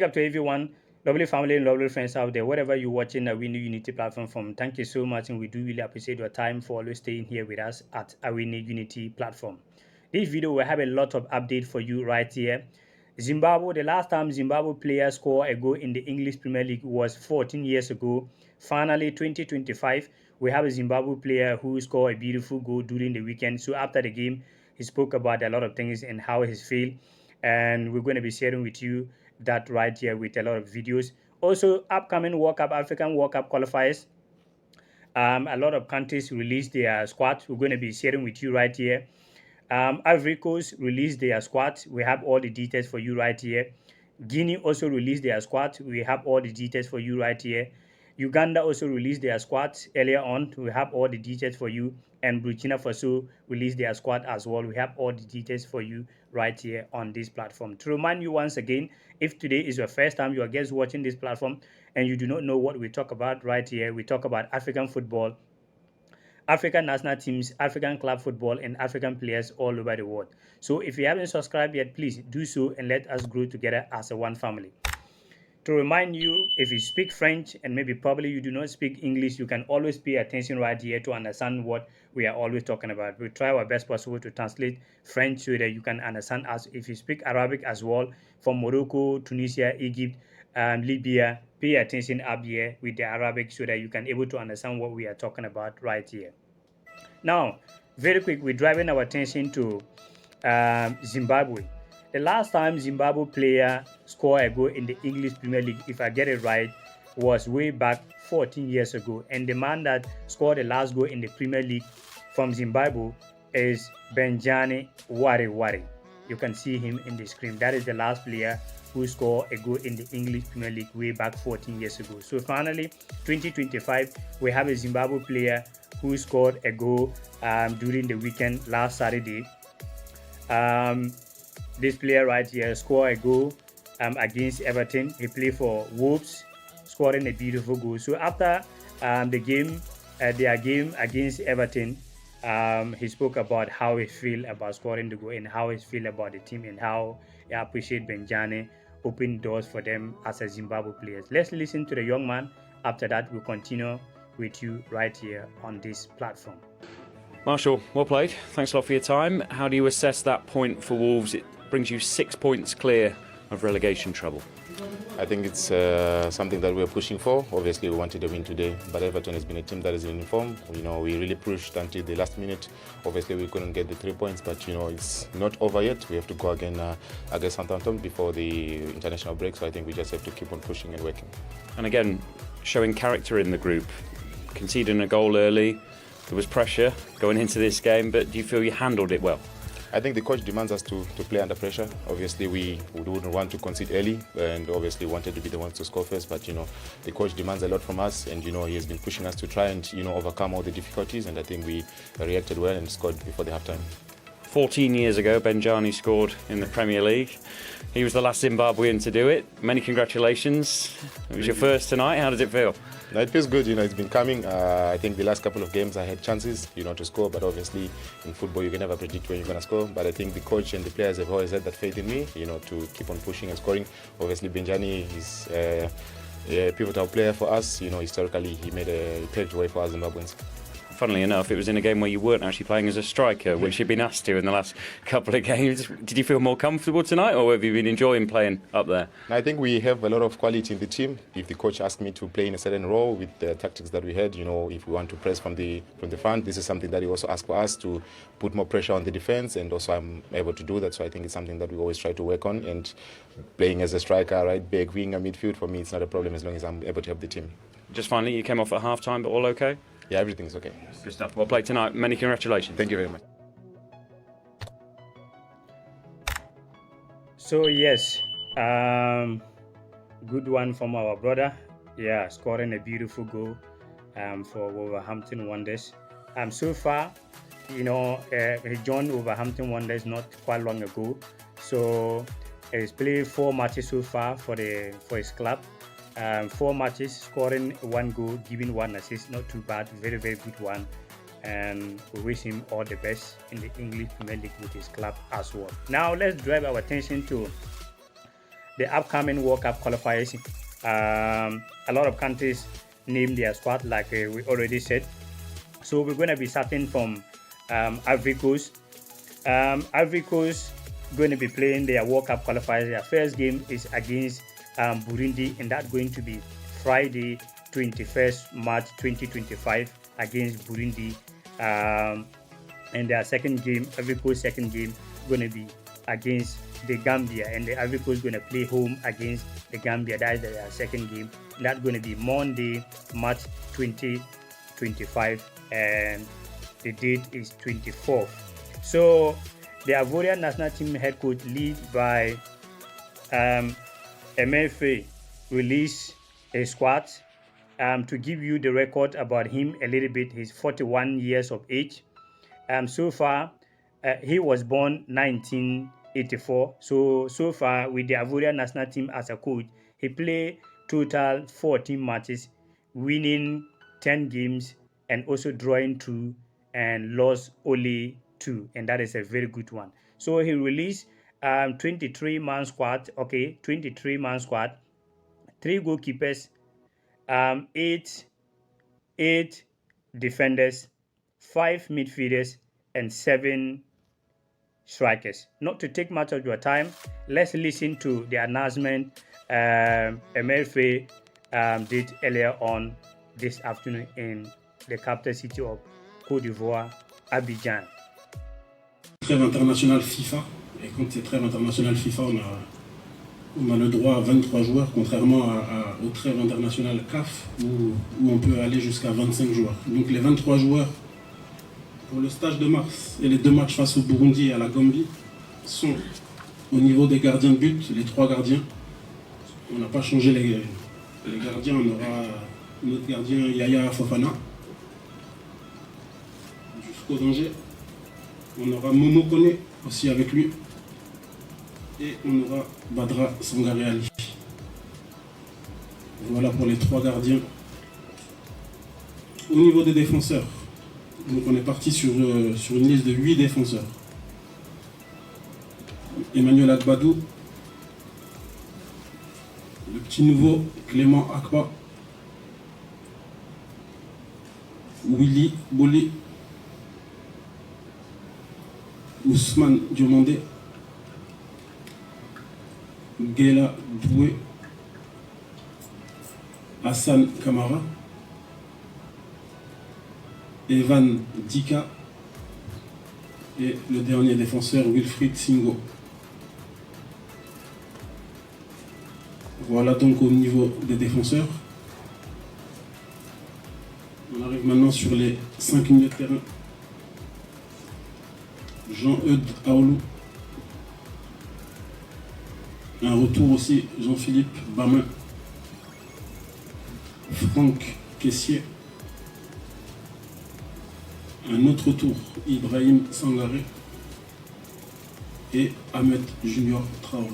up to everyone, lovely family and lovely friends out there, wherever you're watching Awini Unity platform from. Thank you so much, and we do really appreciate your time for always staying here with us at Awini Unity platform. This video will have a lot of update for you right here. Zimbabwe, the last time Zimbabwe players scored a goal in the English Premier League was 14 years ago. Finally, 2025, we have a Zimbabwe player who scored a beautiful goal during the weekend. So after the game, he spoke about a lot of things and how he's feel. And we're going to be sharing with you that right here with a lot of videos. Also, upcoming World Cup, African World Cup qualifiers. A lot of countries released their squad. We're going to be sharing with you right here. Ivory Coast released their squad. We have all the details for you right here. Guinea also released their squad. We have all the details for you right here. Uganda also released their squad earlier on. We have all the details for you. And Burkina Faso released their squad as well. We have all the details for you right here on this platform. To remind you once again, if today is your first time you are just watching this platform and you do not know what we talk about right here, we talk about African football, African national teams, African club football, and African players all over the world. So if you haven't subscribed yet, please do so and let us grow together as a one family. To remind you, if you speak French and maybe probably you do not speak English, you can always pay attention right here to understand what we are always talking about. We try our best possible to translate French so that you can understand us. If you speak Arabic as well, from Morocco, Tunisia, Egypt, Libya, pay attention up here with the Arabic so that you can able to understand what we are talking about right here. Now, very quick, we're driving our attention to Zimbabwe. The last time Zimbabwe player scored a goal in the English Premier League, if I get it right, was way back 14 years ago. And the man that scored the last goal in the Premier League from Zimbabwe is Benjani Wari. You can see him in the screen. That is the last player who scored a goal in the English Premier League way back 14 years ago. So finally, 2025, we have a Zimbabwe player who scored a goal during the weekend last Saturday. This player right here scored a goal against Everton. He played for Wolves, scoring a beautiful goal. So after the game, their game against Everton, he spoke about how he feel about scoring the goal and how he feel about the team and how he appreciate Benjani opening doors for them as a Zimbabwe players. Let's listen to the young man. After that, we'll continue with you right here on this platform. Marshall, well played. Thanks a lot for your time. How do you assess that point for Wolves? It brings you 6 points clear of relegation trouble. I think it's something that we're pushing for. Obviously, we wanted a win today, but Everton has been a team that is in form. You know, we really pushed until the last minute. Obviously, we couldn't get the 3 points, but you know, it's not over yet. We have to go again against Southampton before the international break. So I think we just have to keep on pushing and working. And again, showing character in the group, conceding a goal early. There was pressure going into this game, but do you feel you handled it well? I think the coach demands us to play under pressure. Obviously, we wouldn't want to concede early, and obviously wanted to be the ones to score first. But you know, the coach demands a lot from us, and you know, he has been pushing us to try and overcome all the difficulties. And I think we reacted well and scored before the halftime. 14 years ago, Benjani scored in the Premier League. He was the last Zimbabwean to do it. Many congratulations. It was your first tonight. How does it feel? No, it feels good. You know, it's been coming. I think the last couple of games I had chances, to score. But obviously, in football, you can never predict when you're going to score. But I think the coach and the players have always had that faith in me, to keep on pushing and scoring. Obviously, Benjani is a pivotal player for us. Historically, he paved the way for us Zimbabweans. Funnily enough, it was in a game where you weren't actually playing as a striker, which you've been asked to in the last couple of games. Did you feel more comfortable tonight, or have you been enjoying playing up there? I think we have a lot of quality in the team. If the coach asked me to play in a certain role with the tactics that we had, if we want to press from the front, this is something that he also asked for us to put more pressure on the defense, and also I'm able to do that. So I think it's something that we always try to work on. And playing as a striker, right back, winger, midfield, for me, it's not a problem as long as I'm able to help the team. Just finally, you came off at half-time, but all okay? Yeah, everything's okay. Good stuff. Well played tonight. Many congratulations. Thank you very much. So yes, good one from our brother. Yeah, scoring a beautiful goal for Wolverhampton Wanderers. So far, he joined Wolverhampton Wanderers not quite long ago. So he's played 4 matches so far for his club. 4 matches, scoring 1 goal, giving 1 assist. Not too bad, very, very good one. And we wish him all the best in the English Premier League with his club as well. Now let's drive our attention to the upcoming World Cup qualifiers. A lot of countries name their squad, like we already said. So we're going to be starting from Ivory Coast. Ivory Coast going to be playing their World Cup qualifiers. Their first game is against Burundi, and that's going to be Friday, 21st March 2025 against Burundi. And their second game, Ivory Coast second game, going to be against the Gambia, and the Ivory Coast going to play home against the Gambia. That is their second game. That's going to be Monday, March 2025, and the date is 24th. So the Ivorian national team head coach, led by MFA, released a squad. To give you the record about him a little bit, he's 41 years of age. So far, he was born 1984. So far, with the Ivorian national team as a coach, he played total 14 matches, winning 10 games and also drawing 2 and lost only 2, and that is a very good one. So he released 23-man squad. Okay, 23-man squad, 3 goalkeepers, 8 defenders, 5 midfielders, and 7 strikers. Not to take much of your time, let's listen to the announcement MFA did earlier on this afternoon in the capital city of Côte d'Ivoire, Abidjan. Trêve international FIFA, et quand c'est trêve international FIFA, on a le droit à 23 joueurs, contrairement au trêve international CAF, où on peut aller jusqu'à 25 joueurs. Donc les 23 joueurs pour le stage de mars et les 2 matchs face au Burundi et à la Gambie sont au niveau des gardiens de but, les 3 gardiens. On n'a pas changé les gardiens, on aura notre gardien Yaya Fofana jusqu'au danger. On aura Momo Kone aussi avec lui. Et on aura Badra Sangare Ali. Voilà pour les 3 gardiens. Au niveau des défenseurs, donc on est parti sur une liste de 8 défenseurs. Emmanuel Agbadou, le petit nouveau Clément Akpa, Willy Boli, Ousmane Diomandé, Gela Doué, Hassan Kamara, Evan Dika et le dernier défenseur Wilfried Singo. Voilà donc au niveau des défenseurs. On arrive maintenant sur les 5 milieux de terrain. Jean-Eudes Aoulou. Un retour aussi, Jean-Philippe Bamin. Franck Caissier. Un autre tour, Ibrahim Sangaré. Et Ahmed Junior Traoré.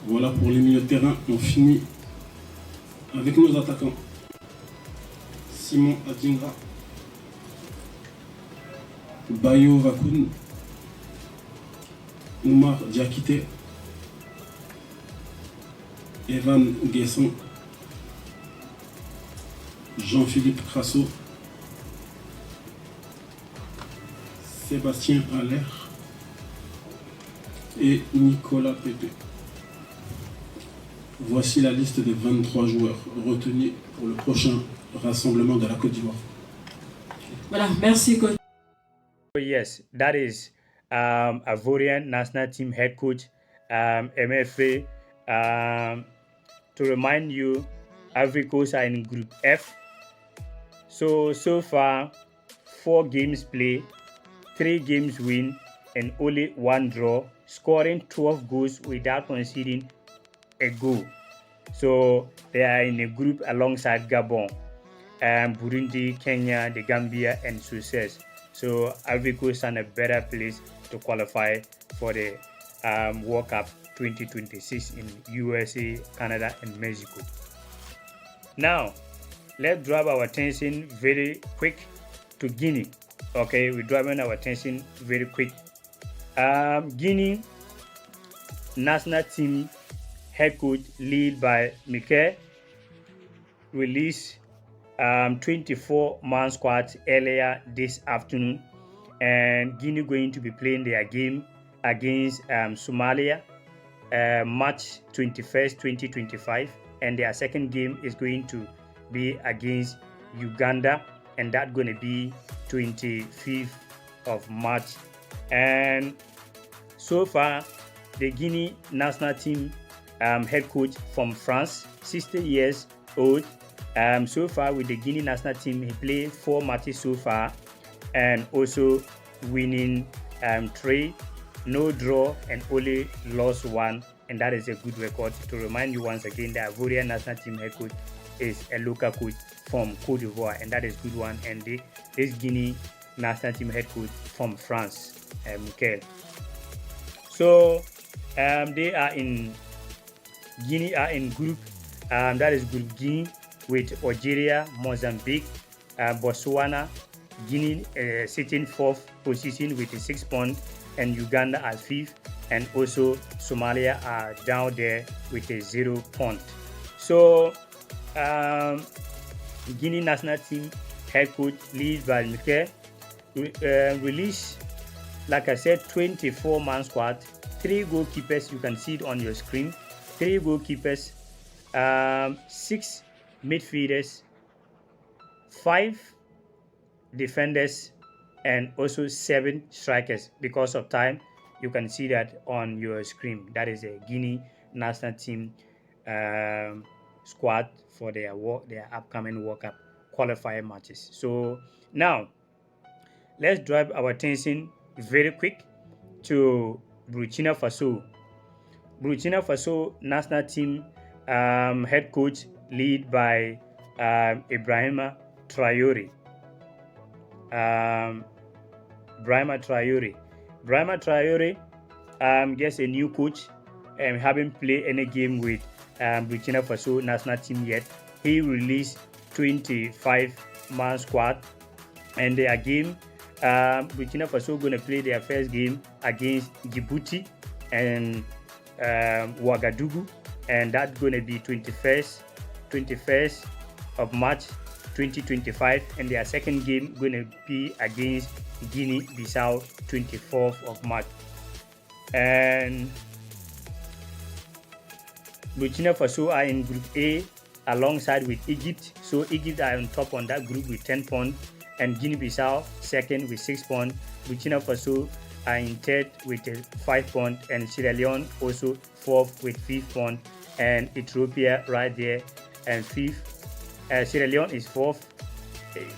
Voilà pour les milieux de terrain. On finit avec nos attaquants. Simon Adingra. Bayo Vakoun. Oumar Diakité, Evan Guesson, Jean-Philippe Crasso, Sébastien Allaire et Nicolas Pépé. Voici la liste des 23 joueurs retenus pour le prochain rassemblement de la Côte d'Ivoire. Voilà, merci coach. Yes, that is Ivorian national team head coach MFA. To remind you, Ivory Coast are in Group F. So far, 4 games played, 3 games win, and only 1 draw, scoring 12 goals without conceding a goal. So they are in a group alongside Gabon, Burundi, Kenya, the Gambia, and Success. So Ivory Coast are in a better place to qualify for the World Cup 2026 in USA, Canada, and Mexico. Now, let's drive our attention very quick to Guinea. Okay, we're driving our attention very quick. Guinea national team head coach led by Mikel released 24-man squad earlier this afternoon, and Guinea going to be playing their game against Somalia March 21st, 2025, and their second game is going to be against Uganda, and that's going to be 25th of March. And so far, the Guinea national team head coach from France, 60 years old. So far with the Guinea national team, he played 4 matches so far, and also winning 3, no draw, and only lost 1, and that is a good record. To remind you once again, the Ivorian national team head coach is a local coach from Cote d'Ivoire, and that is a good one. And this Guinea national team head coach from France, Mikel. So they are in Guinea are in group that is Group G with Algeria, Mozambique, Botswana, Guinea sitting 4th position with a 6 points, and Uganda at 5th, and also Somalia are down there with a 0 point. So Guinea national team head coach led by Mikel released, like I said, 24-man squad, 3 goalkeepers. You can see it on your screen. 3 goalkeepers, 6 midfielders, 5 defenders, and also 7 strikers. Because of time, you can see that on your screen. That is a Guinea national team squad for their upcoming World Cup qualifier matches. So now let's drive our attention very quick to Burkina Faso. Burkina Faso national team head coach led by Ibrahima Traore. Ibrahima Traore gets a new coach and haven't played any game with Burkina Faso national team yet. He released 25-man squad, and their game, Burkina Faso going to play their first game against Djibouti and Ouagadougou, and that's going to be 21st of March 2025, and their second game going to be against Guinea-Bissau 24th of March. And Burkina Faso are in Group A alongside with Egypt. So Egypt are on top on that group with 10 points, and Guinea-Bissau second with 6 points. Burkina Faso are in third with 5 points, and Sierra Leone also 4th with 5 points, and Ethiopia right there and 5th. Sierra Leone is 4th,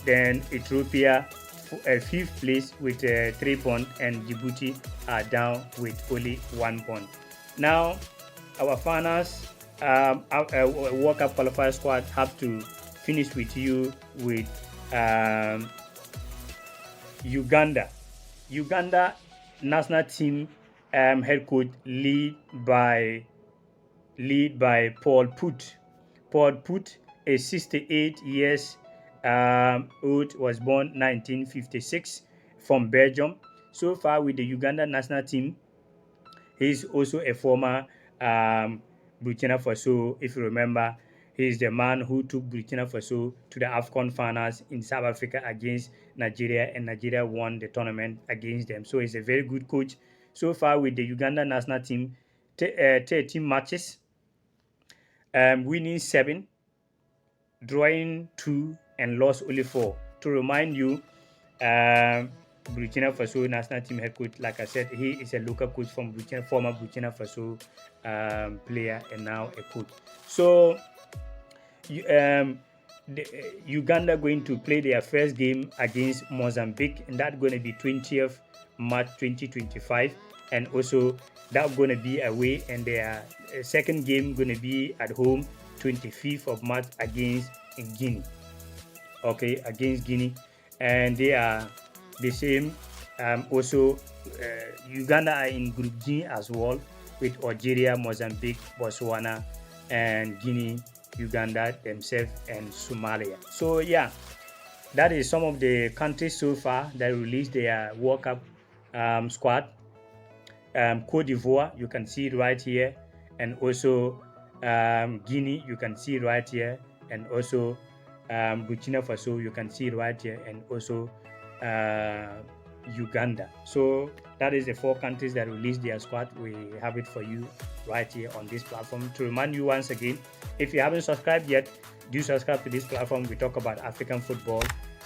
then Ethiopia 5th place with 3 points, and Djibouti are down with only 1 point. Now, our finals, our World Cup qualifier squad have to finish with you with Uganda. Uganda national team head coach led by Paul Put. Paul Put is 68 years old, was born 1956 from Belgium. So far with the Uganda national team, he is also a former Burkina Faso. If you remember, he is the man who took Burkina Faso to the AFCON finals in South Africa against Nigeria, and Nigeria won the tournament against them. So he's a very good coach. So far with the Uganda national team, 13 matches, winning 7, drawing 2, and lost only 4. To remind you, Burkina Faso national team head coach, like I said, he is a local coach from former Burkina Faso player and now a coach. So Uganda going to play their first game against Mozambique, and that's going to be 20th March 2025, and also that's going to be away, and their second game going to be at home 25th of March against Guinea. Okay, against Guinea, and they are the same. Also, Uganda are in Group G as well with Algeria, Mozambique, Botswana, and Guinea, Uganda themselves, and Somalia. So yeah, that is some of the countries so far that released their World Cup squad. Cote d'Ivoire, you can see it right here, and also Guinea, you can see it right here, and also Burkina Faso, you can see it right here, and also Uganda. So that is the 4 countries that released their squad. We have it for you right here on this platform. To remind you once again, if you haven't subscribed yet, do subscribe to this platform. We talk about African football,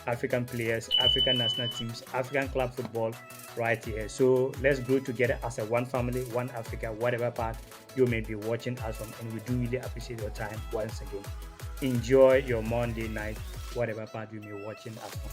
African players, African national teams, African club football right here. So let's grow together as a one family, one Africa, whatever part you may be watching us from. And we do really appreciate your time once again. Enjoy your Monday night, whatever part you may be watching us from.